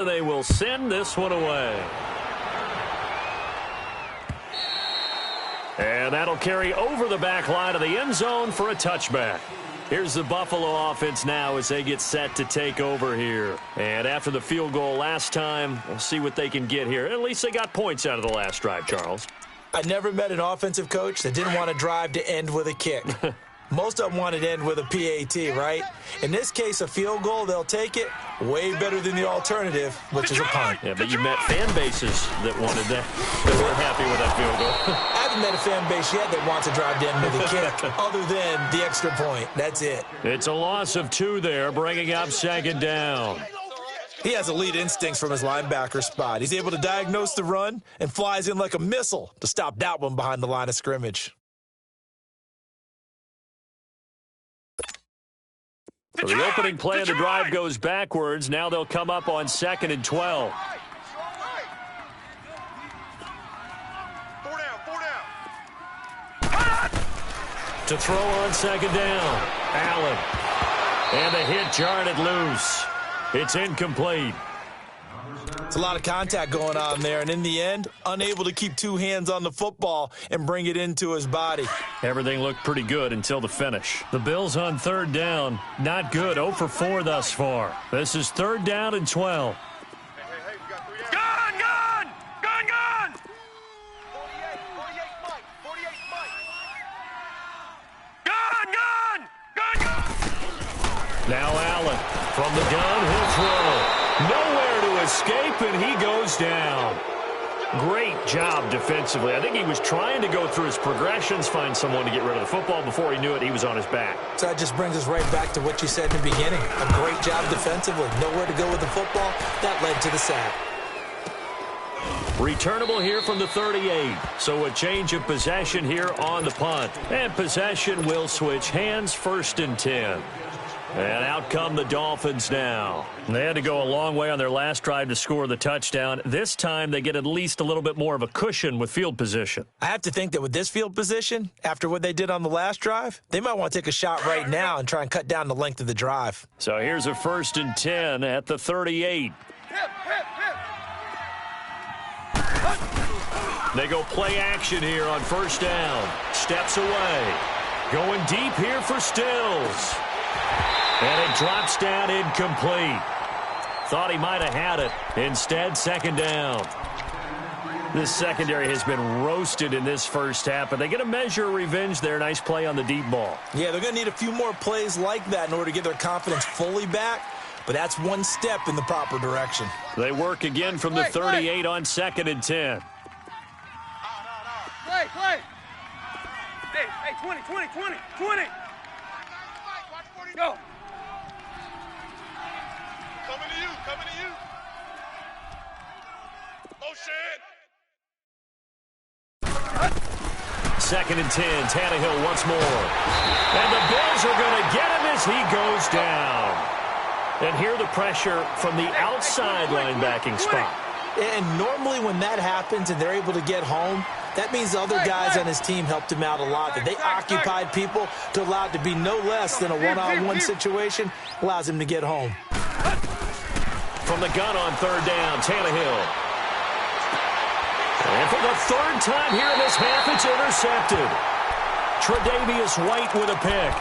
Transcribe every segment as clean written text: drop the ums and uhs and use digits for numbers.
They will send this one away. And that'll carry over the back line of the end zone for a touchback. Here's the Buffalo offense now as they get set to take over here. And after the field goal last time, we'll see what they can get here. At least they got points out of the last drive, Charles. I never met an offensive coach that didn't want to drive to end with a kick. Most of them want it to end with a PAT, right? In this case, a field goal, they'll take it. Way better than the alternative, which is a punt. Yeah, but you met fan bases that wanted that. They were happy with that field goal. I haven't met a fan base yet that wants to drive to end with a kick, other than the extra point. That's it. It's a loss of 2 there, bringing up second down. He has elite instincts from his linebacker spot. He's able to diagnose the run and flies in like a missile to stop that one behind the line of scrimmage. So the opening play of the drive goes backwards. Now they'll come up on 2nd and 12. 4 down. To throw on 2nd down. Allen. And the hit jarred it loose. It's incomplete. It's a lot of contact going on there, and in the end, unable to keep 2 hands on the football and bring it into his body. Everything looked pretty good until the finish. The Bills on 3rd down. Not good. 0 for 4 thus far. This is 3rd down and 12. Hey, we got 3 down. Gun! 48 Mike. 48 Mike. Gun! Now Allen from the gun. He'll throw. Nowhere to escape, and he goes down. Great job defensively. I think he was trying to go through his progressions, find someone to get rid of the football. Before he knew it, he was on his back. So that just brings us right back to what you said in the beginning. A great job defensively. Nowhere to go with the football. That led to the sack. Returnable here from the 38. So a change of possession here on the punt. And possession will switch hands, 1st and 10. And out come the Dolphins now. They had to go a long way on their last drive to score the touchdown. This time they get at least a little bit more of a cushion with field position. I have to think that with this field position, after what they did on the last drive, they might want to take a shot right now and try and cut down the length of the drive. So here's a 1st and 10 at the 38. They go play action here on 1st down. Steps away. Going deep here for Stills. And it drops down incomplete. Thought he might have had it. Instead, 2nd down. This secondary has been roasted in this first half, but they get a measure of revenge there. Nice play on the deep ball. Yeah, they're going to need a few more plays like that in order to get their confidence fully back, but that's one step in the proper direction. They work again from the 38 on 2nd and 10. Play. Hey, 20. Go. Coming to you. Motion. 2nd and 10. Tannehill once more. And the Bills are going to get him as he goes down. And here the pressure from the outside linebacking spot. And normally when that happens and they're able to get home, that means the other guys on his team helped him out a lot. That they occupied people to allow it to be no less than a one-on-one situation, allows him to get home. From the gun on 3rd down, Tannehill. And for the 3rd time here in this half, it's intercepted. Tre'Davious White with a pick.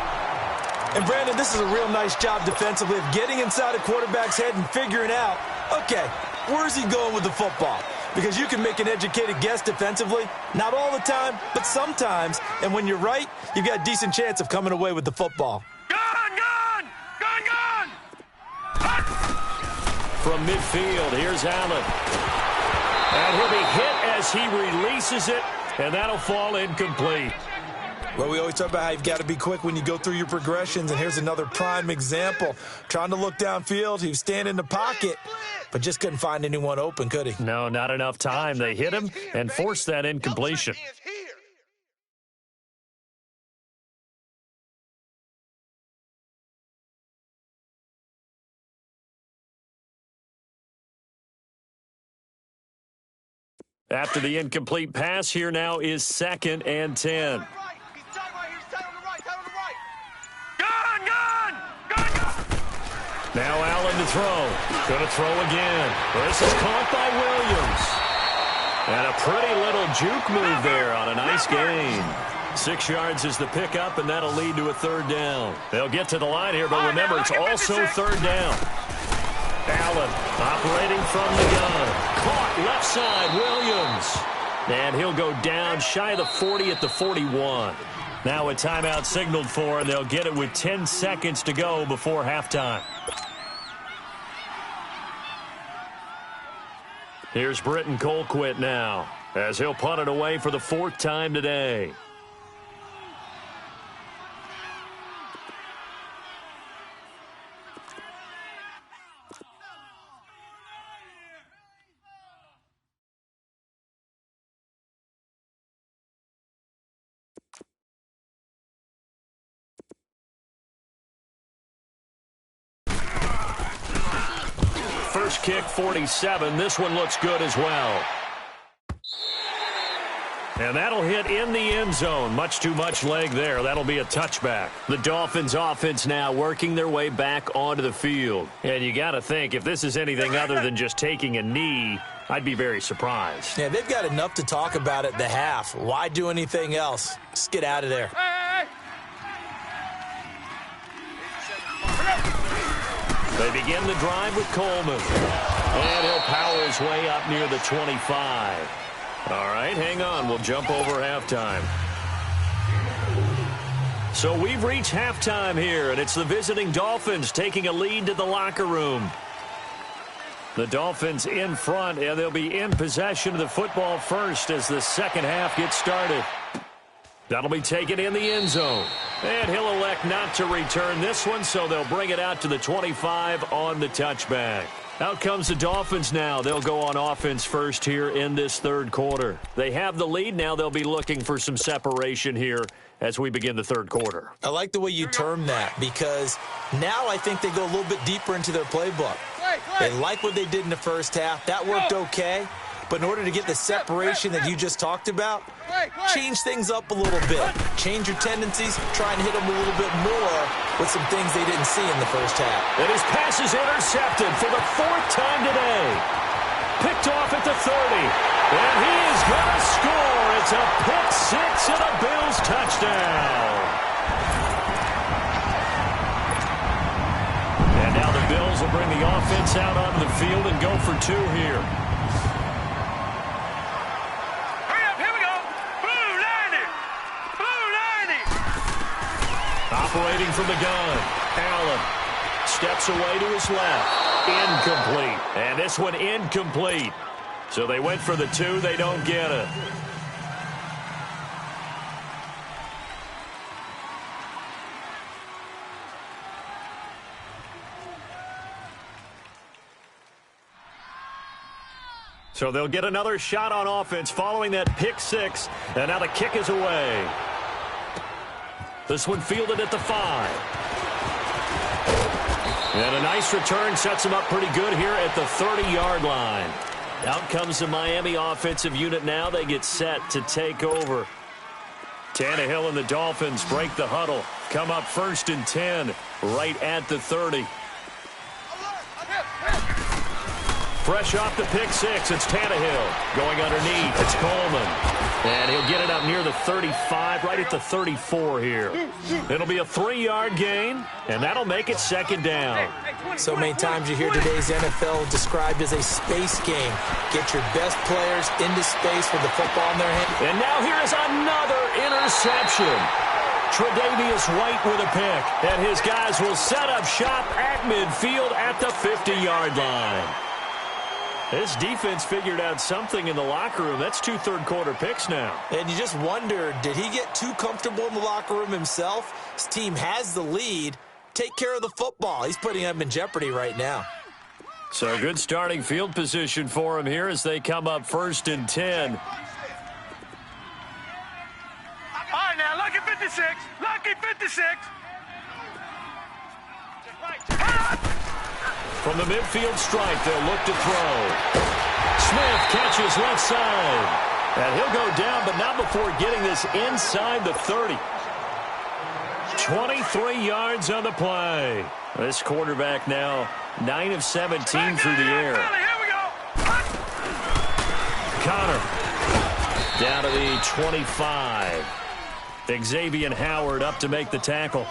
And, Brandon, this is a real nice job defensively of getting inside a quarterback's head and figuring out, okay, where's he going with the football? Because you can make an educated guess defensively, not all the time, but sometimes. And when you're right, you've got a decent chance of coming away with the football. Gun! From midfield, here's Allen. And he'll be hit as he releases it, and that'll fall incomplete. Well, we always talk about how you've got to be quick when you go through your progressions, and here's another prime example. Trying to look downfield, he was standing in the pocket, but just couldn't find anyone open, could he? No, not enough time. They hit him and forced that incompletion. After the incomplete pass, here now is 2nd and 10. Now Allen to throw. Going to throw again. This is caught by Williams. And a pretty little juke move there on a nice gain. 6 yards is the pickup, and that'll lead to a third down. They'll get to the line here, but remember, it's also third down. Allen operating from the gun. Caught left side, Williams. And he'll go down shy of the 40 at the 41. Now a timeout signaled for, and they'll get it with 10 seconds to go before halftime. Here's Britton Colquitt now, as he'll punt it away for the 4th time today. First kick, 47. This one looks good as well. And that'll hit in the end zone. Much too much leg there. That'll be a touchback. The Dolphins offense now working their way back onto the field. And you got to think, if this is anything other than just taking a knee, I'd be very surprised. Yeah, they've got enough to talk about at the half. Why do anything else? Just get out of there. They begin the drive with Coleman. And he'll power his way up near the 25. All right, hang on. We'll jump over halftime. So we've reached halftime here, and it's the visiting Dolphins taking a lead to the locker room. The Dolphins in front, and they'll be in possession of the football first as the second half gets started. That'll be taken in the end zone. And he'll elect not to return this one, so they'll bring it out to the 25 on the touchback. Out comes the Dolphins now. They'll go on offense first here in this third quarter. They have the lead now. They'll be looking for some separation here as we begin the third quarter. I like the way you term that, because now I think they go a little bit deeper into their playbook. They like what they did in the first half. That worked okay. But in order to get the separation that you just talked about, change things up a little bit. Change your tendencies, try and hit them a little bit more with some things they didn't see in the first half. And his pass is intercepted for the 4th time today. Picked off at the 30. And he is going to score. It's a pick six and a Bills touchdown. And now the Bills will bring the offense out onto the field and go for 2 here. Operating from the gun, Allen steps away to his left. Incomplete. And this one incomplete. So they went for the 2. They don't get it. So they'll get another shot on offense following that pick 6. And now the kick is away. This one fielded at the 5. And a nice return sets them up pretty good here at the 30-yard line. Out comes the Miami offensive unit now. They get set to take over. Tannehill and the Dolphins break the huddle. Come up 1st and 10 right at the 30. Fresh off the pick 6, it's Tannehill. Going underneath, it's Coleman. And he'll get it up near the 35, right at the 34 here. It'll be a 3-yard gain, and that'll make it 2nd down. So many times you hear today's NFL described as a space game. Get your best players into space with the football in their hand. And now here is another interception. Tre'Davious White with a pick, and his guys will set up shop at midfield at the 50-yard line. This defense figured out something in the locker room. That's 2 third-quarter picks now. And you just wonder, did he get too comfortable in the locker room himself? His team has the lead. Take care of the football. He's putting them in jeopardy right now. So good starting field position for him here as they come up 1st and 10. All right, now, lucky 56. Lucky 56. From the midfield stripe, they'll look to throw. Smith catches left side. And he'll go down, but not before getting this inside the 30. 23 yards on the play. This quarterback now 9 of 17 through the air. Connor down to the 25. Xavier Howard up to make the tackle.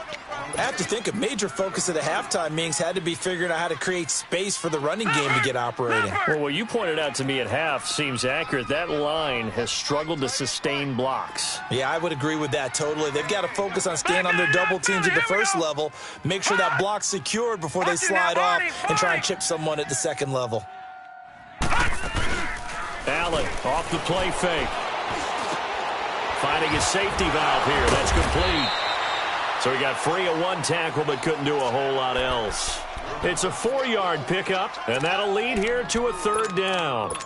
I have to think a major focus of the halftime meetings had to be figuring out how to create space for the running game to get operating. Well, what you pointed out to me at half seems accurate. That line has struggled to sustain blocks. Yeah, I would agree with that totally. They've got to focus on staying on their double teams at the first level, make sure that block's secured before they slide off and try and chip someone at the second level. Allen off the play fake. Finding his safety valve here. That's complete. So he got free of one tackle but couldn't do a whole lot else. It's a 4-yard pickup, and that'll lead here to a 3rd down.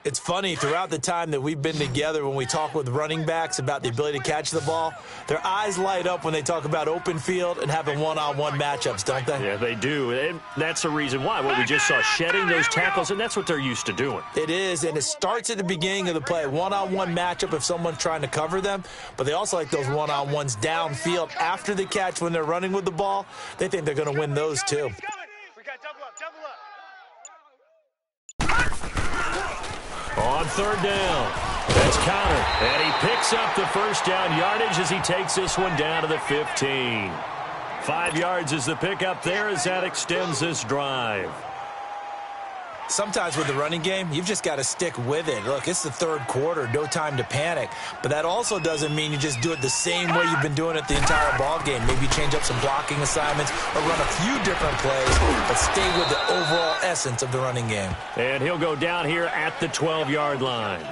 It's funny, throughout the time that we've been together, when we talk with running backs about the ability to catch the ball, their eyes light up when they talk about open field and having one-on-one matchups, don't they? Yeah, they do. And that's the reason why. What we just saw, shedding those tackles, and that's what they're used to doing. It is, and it starts at the beginning of the play. One-on-one matchup if someone's trying to cover them, but they also like those one-on-ones downfield after the catch when they're running with the ball. They think they're going to win those, too. We got double up, double up. On 3rd down, that's Connor, and he picks up the first down yardage as he takes this one down to the 15. 5 yards is the pickup there as that extends this drive. Sometimes with the running game, you've just got to stick with it. Look, it's the 3rd quarter, no time to panic. But that also doesn't mean you just do it the same way you've been doing it the entire ball game. Maybe change up some blocking assignments or run a few different plays, but stay with the overall essence of the running game. And he'll go down here at the 12-yard line.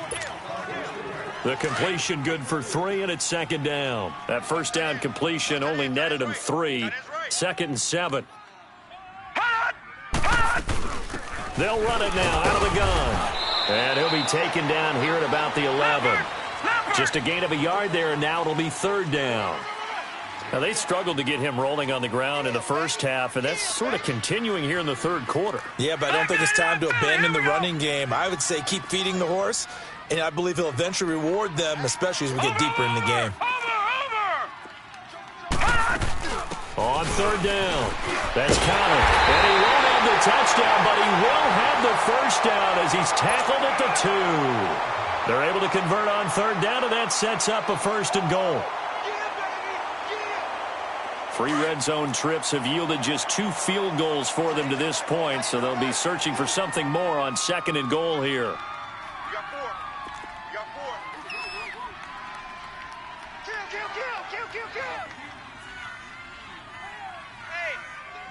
The completion good for 3, and it's 2nd down. That first down completion only netted him 3. 2nd and 7. They'll run it now out of the gun. And he'll be taken down here at about the 11. Just a gain of a yard there, and now it'll be 3rd down. Now, they struggled to get him rolling on the ground in the first half, and that's sort of continuing here in the 3rd quarter. Yeah, but I don't think it's time to abandon the running game. I would say keep feeding the horse, and I believe he'll eventually reward them, especially as we get deeper in the game. On 3rd down, that's Connor. And he won't have the touchdown, but he will have the first down as he's tackled at the 2. They're able to convert on 3rd down, and that sets up a 1st and goal. 3 red zone trips have yielded just 2 field goals for them to this point, so they'll be searching for something more on 2nd and goal here. You got 4. You got 4. Kill.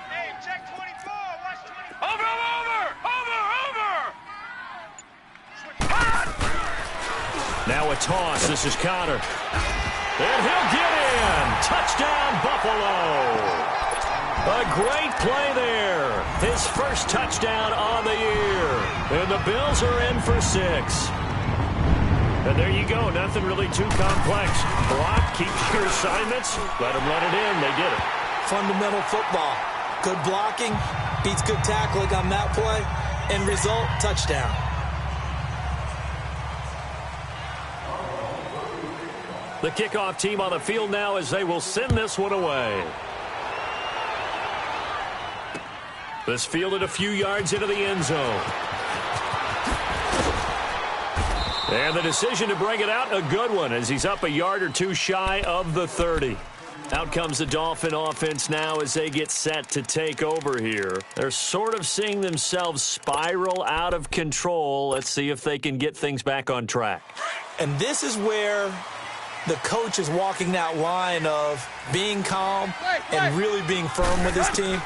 Hey, check 24. Watch 24. Over. Now a toss. This is Connor. And he'll get in. Touchdown, Buffalo. A great play there. His first touchdown on the year. And the Bills are in for 6. And there you go. Nothing really too complex. Block, keep your assignments. Let them run it in. They did it. Fundamental football. Good blocking beats good tackling on that play. End result, touchdown. The kickoff team on the field now as they will send this one away. This fielded a few yards into the end zone. And the decision to bring it out, a good one, as he's up a yard or 2 shy of the 30. Out comes the Dolphin offense now as they get set to take over here. They're sort of seeing themselves spiral out of control. Let's see if they can get things back on track. And this is where the coach is walking that line of being calm and really being firm with his team.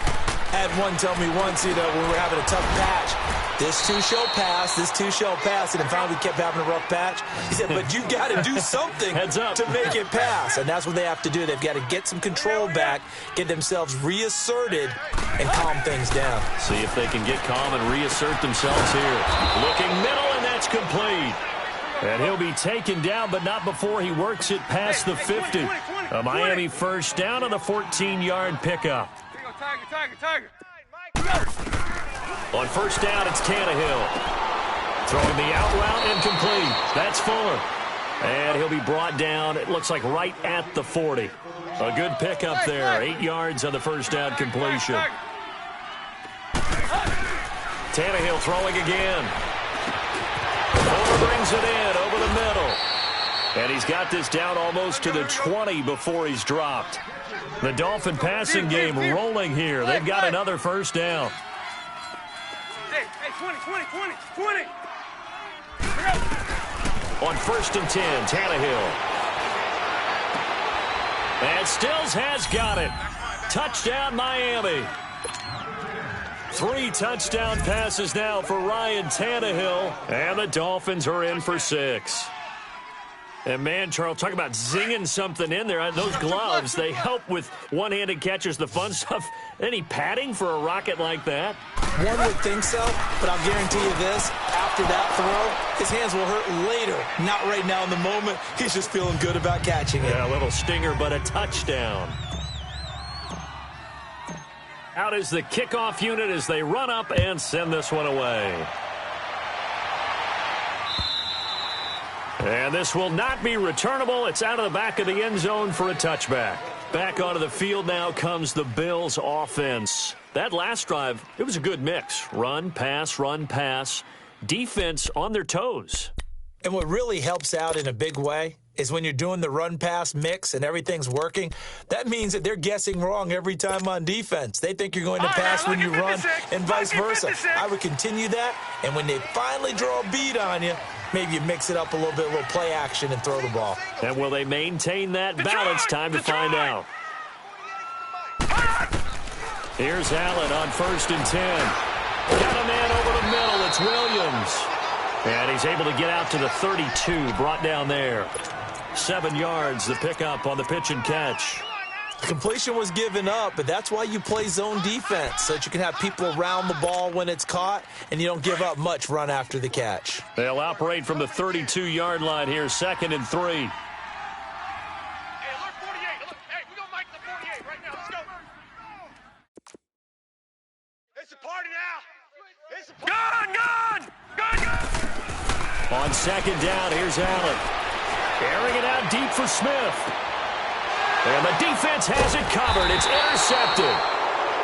Had one tell me once, when we were having a tough patch, this too shall pass, this too shall pass, and then finally we kept having a rough patch. He said, but you've got to do something to make it pass, and that's what they have to do. They've got to get some control back, get themselves reasserted, and calm things down. See if they can get calm and reassert themselves here. Looking middle, and that's complete. And he'll be taken down, but not before he works it past the 50. A Miami first down on a 14-yard pickup. Tiger. On first down, it's Tannehill. Throwing the out route incomplete. That's Fuller. And he'll be brought down, it looks like right at the 40. A good pickup there. 8 yards on the first down completion. Tannehill throwing again. Fuller brings it in over the middle. And he's got this down almost to the 20 before he's dropped. The Dolphin passing game rolling here. They've got another first down. Hey, 20. On 1st and 10, Tannehill. And Stills has got it. Touchdown, Miami. 3 touchdown passes now for Ryan Tannehill. And the Dolphins are in for 6. And, man, Charles, talk about zinging something in there. Those gloves, they help with one-handed catches, the fun stuff. Any padding for a rocket like that? One would think so, but I'll guarantee you this. After that throw, his hands will hurt later. Not right now in the moment. He's just feeling good about catching it. Yeah, a little stinger, but a touchdown. Out is the kickoff unit as they run up and send this one away. And this will not be returnable. It's out of the back of the end zone for a touchback. Back onto the field now comes the Bills offense. That last drive, it was a good mix. Run, pass. Defense on their toes. And what really helps out in a big way is when you're doing the run-pass mix and everything's working, that means that they're guessing wrong every time on defense. They think you're going to pass when you run and vice versa. I would continue that, and when they finally draw a beat on you, maybe you mix it up a little play action and throw the ball. And will they maintain that balance? Time to find out. Here's Allen on 1st and 10. Got a man over the middle. It's Williams. And he's able to get out to the 32, brought down there. 7 yards, the pickup on the pitch and catch. The completion was given up, but that's why you play zone defense, so that you can have people around the ball when it's caught, and you don't give up much run after the catch. They'll operate from the 32-yard line here, 2nd and 3. Hey, alert 48. Hey, we're going to mic the 48 right now. Let's go. It's a party now. It's a party. Gone! On 2nd down, here's Allen. Airing it out deep for Smith. And the defense has it covered. It's intercepted.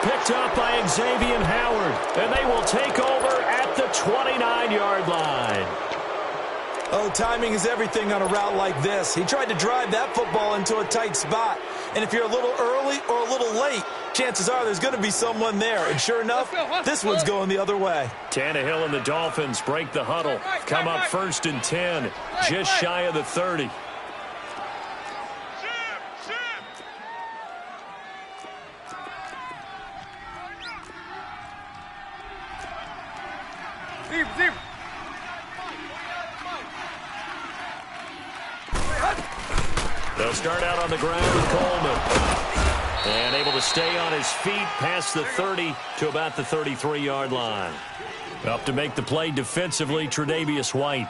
Picked up by Xavier Howard. And they will take over at the 29-yard line. Oh, timing is everything on a route like this. He tried to drive that football into a tight spot. And if you're a little early or a little late, chances are there's going to be someone there. And sure enough, this one's going the other way. Tannehill and the Dolphins break the huddle. Come up 1st and 10, just shy of the 30. They'll start out on the ground with Coleman. And able to stay on his feet past the 30 to about the 33-yard line. Up to make the play defensively, Tre'Davious White.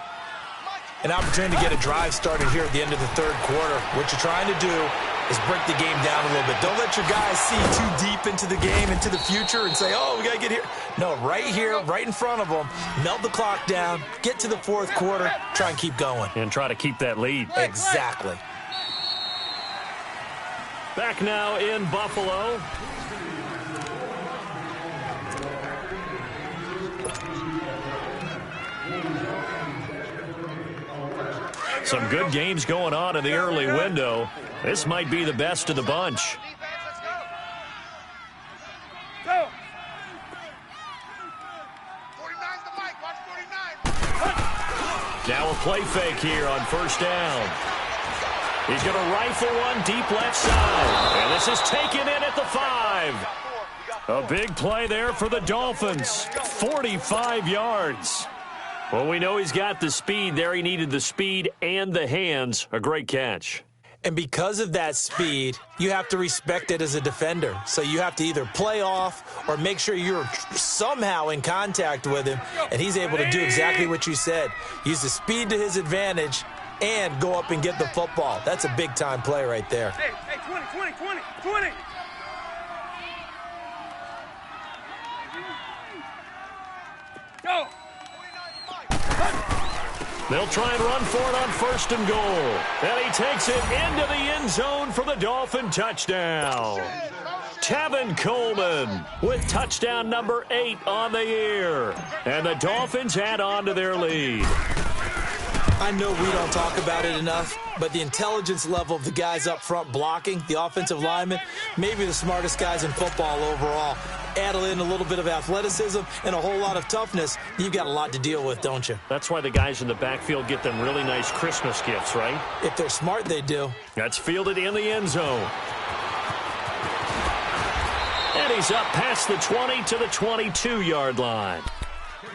An opportunity to get a drive started here at the end of the 3rd quarter. What you're trying to do is break the game down a little bit. Don't let your guys see too deep into the game, into the future, and say, oh, we got to get here. No, right here, right in front of them, melt the clock down, get to the 4th quarter, try and keep going. And try to keep that lead. Exactly. Back now in Buffalo. Some good games going on in the early window. This might be the best of the bunch. Go. 49's the mic. Watch 49. Now a play fake here on 1st down. He's going to rifle one deep left side. And this is taken in at the 5. A big play there for the Dolphins. 45 yards. Well, we know he's got the speed there. He needed the speed and the hands. A great catch. And because of that speed, you have to respect it as a defender. So you have to either play off or make sure you're somehow in contact with him. And he's able to do exactly what you said. Use the speed to his advantage and go up and get the football. That's a big-time play right there. Hey, 20. Go. They'll try and run for it on 1st and goal. And he takes it into the end zone for the Dolphin touchdown. Tevin Coleman with touchdown number 8 on the year. And the Dolphins add on to their lead. I know we don't talk about it enough, but the intelligence level of the guys up front blocking, the offensive linemen, maybe the smartest guys in football overall. Add in a little bit of athleticism and a whole lot of toughness, you've got a lot to deal with, don't you? That's why the guys in the backfield get them really nice Christmas gifts, right? If they're smart, they do. That's fielded in the end zone. And he's up past the 20 to the 22-yard line.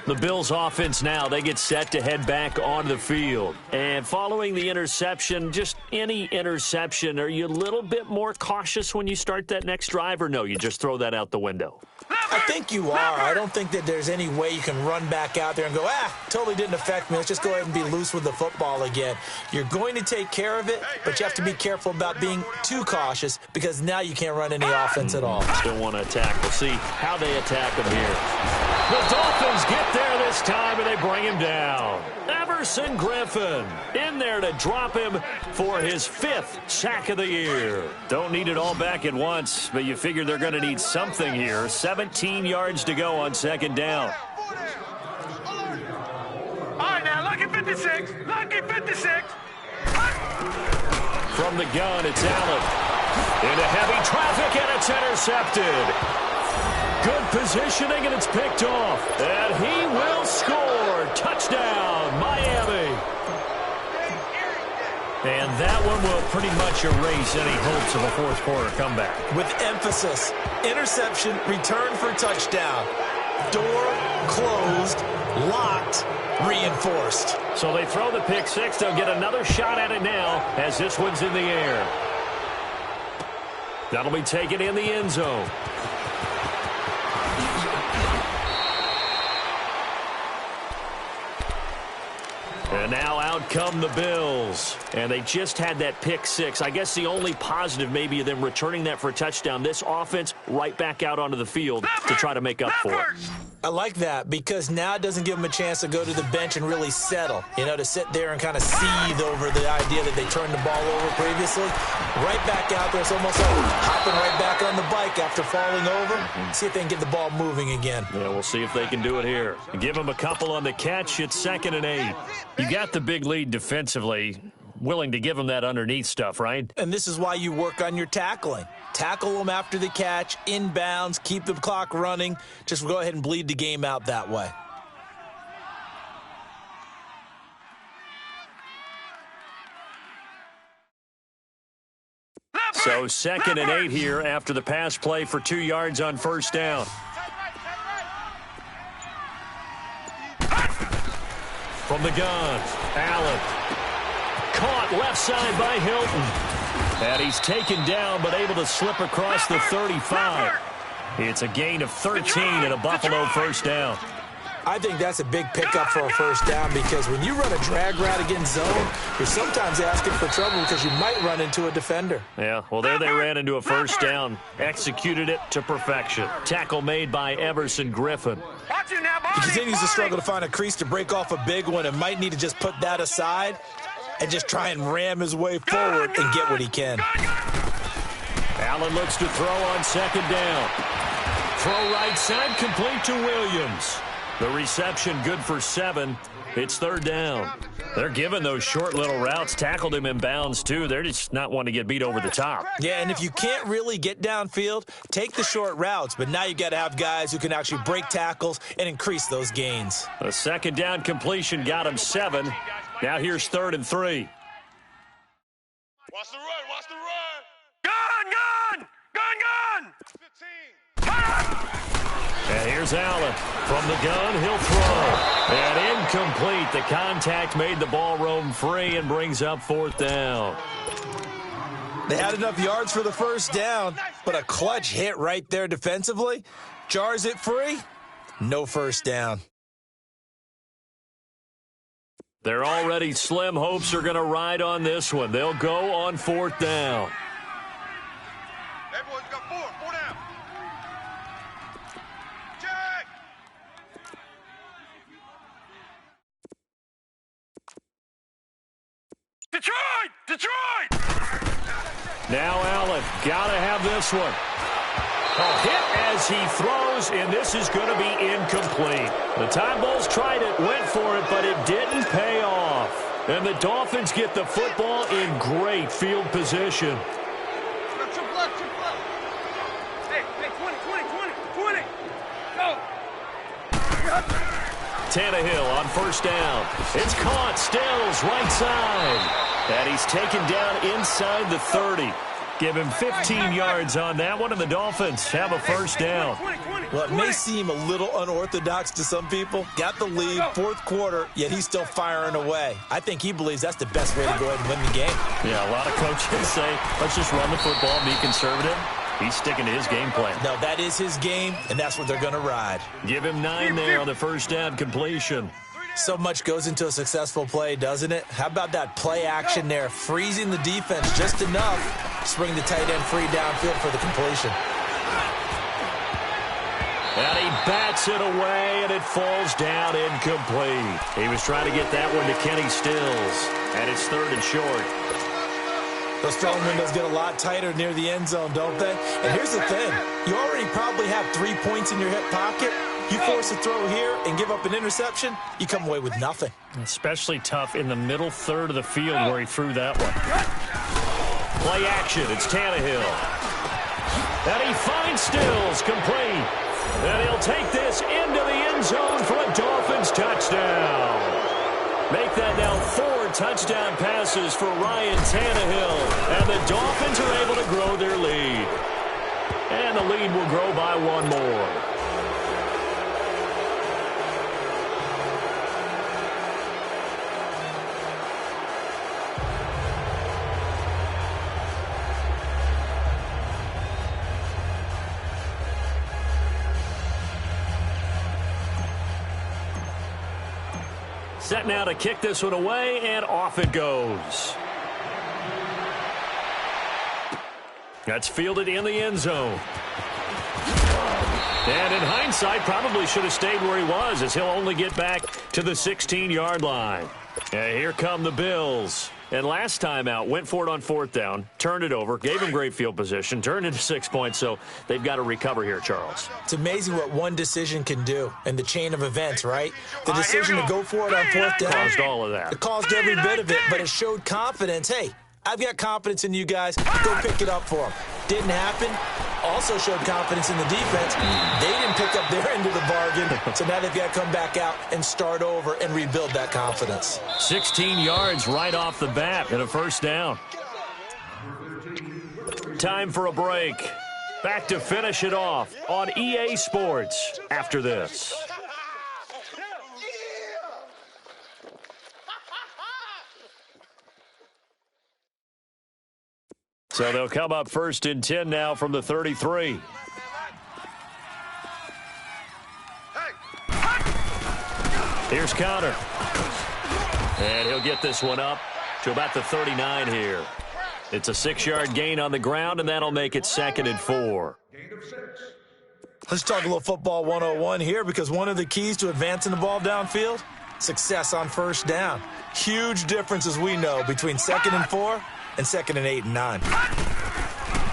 The Bills offense now, they get set to head back onto the field. And following the interception, just any interception, are you a little bit more cautious when you start that next drive, or no, you just throw that out the window? I think you are. I don't think that there's any way you can run back out there and go, totally didn't affect me. Let's just go ahead and be loose with the football again. You're going to take care of it, but you have to be careful about being too cautious because now you can't run any offense at all. Still want to attack. We'll see how they attack him here. The Dolphins get there this time, and they bring him down. Everson Griffin in there to drop him for his 5th sack of the year. Don't need it all back at once, but you figure they're going to need something here. 17 yards to go on 2nd down. All right, now, lucky 56. Lucky 56. From the gun, it's Allen. Into heavy traffic, and it's intercepted. Good positioning, and it's picked off. And he will score. Touchdown, Miami. And that one will pretty much erase any hopes of a 4th quarter comeback. With emphasis, interception, return for touchdown. Door closed, locked, reinforced. So they throw the pick 6. They'll get another shot at it now as this one's in the air. That'll be taken in the end zone. And now out come the Bills. And they just had that pick 6. I guess the only positive maybe of them returning that for a touchdown. This offense right back out onto the field to try to make up for it. I like that because now it doesn't give them a chance to go to the bench and really settle. To sit there and kind of seethe over the idea that they turned the ball over previously. Right back out there. It's almost like hopping right back on the bike after falling over. See if they can get the ball moving again. Yeah, we'll see if they can do it here. Give them a couple on the catch. It's 2nd and 8. You got the big lead defensively. Willing to give them that underneath stuff, right? And this is why you work on your tackling. Tackle them after the catch, inbounds, keep the clock running. Just go ahead and bleed the game out that way. So 2nd and 8 here after the pass play for 2 yards on 1st down. From the gun, Allen. Caught left side by Hilton. And he's taken down but able to slip across the 35. It's a gain of 13 and a Buffalo 1st down. I think that's a big pickup for a 1st down because when you run a drag route against zone, you're sometimes asking for trouble because you might run into a defender. Yeah, well, there they ran into a 1st down. Executed it to perfection. Tackle made by Everson Griffin. He continues to struggle to find a crease to break off a big one and might need to just put that aside and just try and ram his way forward and get what he can. Allen looks to throw on 2nd down. Throw right side, complete to Williams. The reception good for 7. It's 3rd down. They're giving those short little routes. Tackled him in bounds, too. They're just not wanting to get beat over the top. Yeah, and if you can't really get downfield, take the short routes. But now you got to have guys who can actually break tackles and increase those gains. A 2nd down completion got him 7. Now here's 3rd and 3. Watch the run. Watch the run. Gun! 15. And here's Allen. From the gun, he'll throw. And incomplete. The contact made the ball roam free and brings up 4th down. They had enough yards for the 1st down, but a clutch hit right there defensively. Jars it free. No 1st down. Their already slim hopes are going to ride on this one. They'll go on 4th down. Hey, boys, got 4 down. Check. Detroit! Detroit! Now Allen, got to have this one. A hit as he throws, and this is going to be incomplete. The Time Bulls tried it, went for it, but it didn't pay off. And the Dolphins get the football in great field position. Hey, 20. Go! Tannehill on first down. It's caught. Stills right side. And he's taken down inside the 30. Give him 15 yards on that one, and the Dolphins have a first down. Well, it may seem a little unorthodox to some people. Got the lead, fourth quarter, yet he's still firing away. I think he believes that's the best way to go ahead and win the game. Yeah, a lot of coaches say, let's just run the football, be conservative. He's sticking to his game plan. No, that is his game, and that's what they're going to ride. Give him 9 there on the first down completion. So much goes into a successful play, doesn't it? How about that play action there, freezing the defense just enough to bring the tight end free downfield for the completion. And he bats it away, and it falls down incomplete. He was trying to get that one to Kenny Stills, and it's 3rd and short. Those throwing windows get a lot tighter near the end zone, don't they? And here's the thing. You already probably have 3 points in your hip pocket. You force a throw here and give up an interception, you come away with nothing. Especially tough in the middle third of the field where he threw that one. Play action. It's Tannehill. And he finds Stills complete. And he'll take this into the end zone for a Dolphins touchdown. Make that now 4 touchdown passes for Ryan Tannehill. And the Dolphins are able to grow their lead. And the lead will grow by 1 more. Set now to kick this one away, and off it goes. That's fielded in the end zone. And in hindsight, probably should have stayed where he was, as he'll only get back to the 16-yard line. And here come the Bills. And last time out, went for it on 4th down, turned it over, gave him great field position, turned into 6 points, so they've got to recover here, Charles. It's amazing what one decision can do in the chain of events, right? The decision to go for it on 4th down caused all of that. It caused every bit of it, but it showed confidence. Hey, I've got confidence in you guys. Go pick it up for them. Didn't happen. Also showed confidence in the defense. They didn't pick up their end of the bargain, so now they've got to come back out and start over and rebuild that confidence. 16 yards right off the bat and a first down. Time for a break. Back to finish it off on EA Sports after this. So they'll come up 1st and 10 now from the 33. Here's Connor. And he'll get this one up to about the 39 here. It's a 6-yard gain on the ground, and that'll make it 2nd and 4. Let's talk a little football 101 here, because one of the keys to advancing the ball downfield, success on first down. Huge difference, as we know, between 2nd and 4 and 2nd and 8 and 9.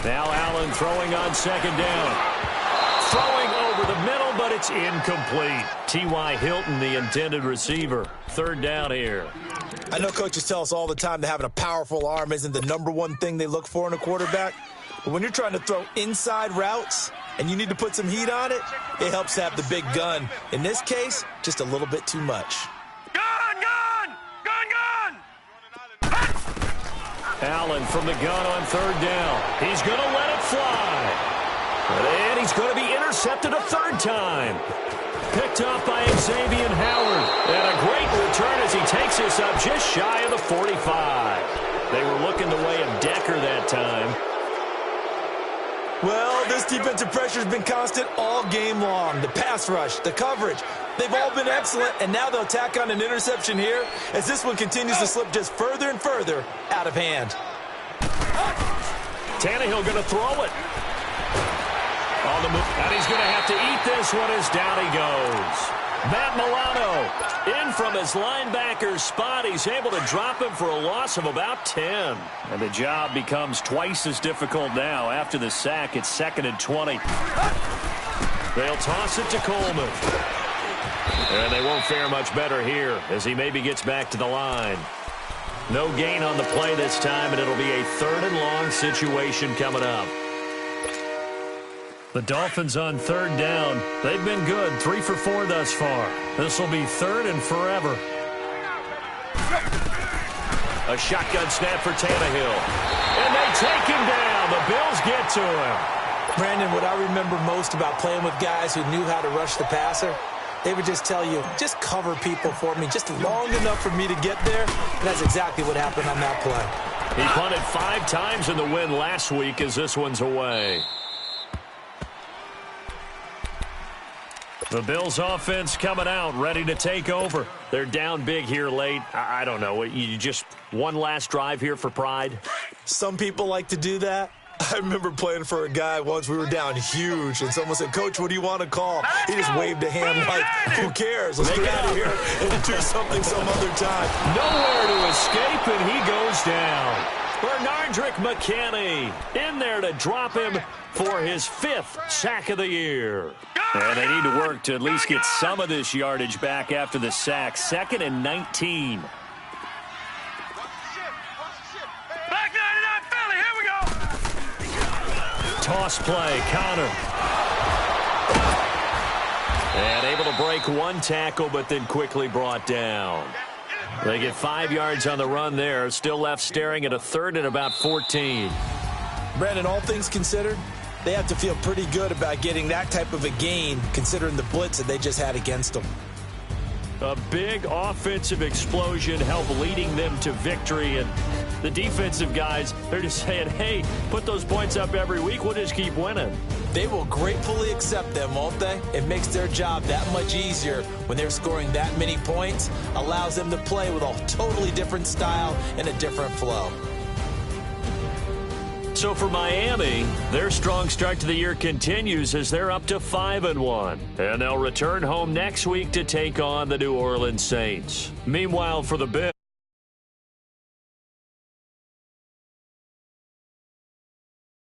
Now Allen throwing on 2nd down. Throwing over the middle, but it's incomplete. T.Y. Hilton, the intended receiver. 3rd down here. I know coaches tell us all the time that having a powerful arm isn't the #1 thing they look for in a quarterback. But when you're trying to throw inside routes and you need to put some heat on it, it helps to have the big gun. In this case, just a little bit too much. Allen from the gun on 3rd down. He's going to let it fly. And he's going to be intercepted a 3rd time. Picked off by Xavier Howard. And a great return as he takes this up just shy of the 45. They were looking the way of Decker that time. Well, this defensive pressure has been constant all game long. The pass rush, the coverage, they've all been excellent, and now they'll tack on an interception here as this one continues to slip just further and further out of hand. Tannehill going to throw it. On the move, and he's going to have to eat this one as down he goes. Matt Milano in from his linebacker spot. He's able to drop him for a loss of about 10. And the job becomes twice as difficult now. After the sack, it's 2nd and 20. They'll toss it to Coleman. And they won't fare much better here as he maybe gets back to the line. No gain on the play this time, and it'll be a 3rd and long situation coming up. The Dolphins on 3rd down. They've been good, 3 for 4 thus far. This will be 3rd and forever. A shotgun snap for Tannehill. And they take him down. The Bills get to him. Brandon, what I remember most about playing with guys who knew how to rush the passer, they would just tell you, just cover people for me, just long enough for me to get there. And that's exactly what happened on that play. He punted 5 times in the win last week as this one's away. The Bills offense coming out, ready to take over. They're down big here late. I don't know. You just one last drive here for pride? Some people like to do that. I remember playing for a guy once. We were down huge, and someone said, "Coach, what do you want to call?" He just waved a hand like, "Who cares? Let's get out of here and do something some other time." Nowhere to escape, and he goes down. Bernardrick McKinney in there to drop him for his 5th sack of the year. And they need to work to at least get some of this yardage back after the sack. 2nd and 19. Back 99 Philly, here we go. Toss play, Connor. And able to break one tackle, but then quickly brought down. They get 5 yards on the run there. Still left staring at a 3rd and about 14. Brandon, all things considered, they have to feel pretty good about getting that type of a gain, considering the blitz that they just had against them. A big offensive explosion helped leading them to victory. And the defensive guys, they're just saying, hey, put those points up every week. We'll just keep winning. They will gratefully accept them, won't they? It makes their job that much easier when they're scoring that many points. Allows them to play with a totally different style and a different flow. So for Miami, their strong start to the year continues as they're up to 5-1. And they'll return home next week to take on the New Orleans Saints. Meanwhile, for the Bills,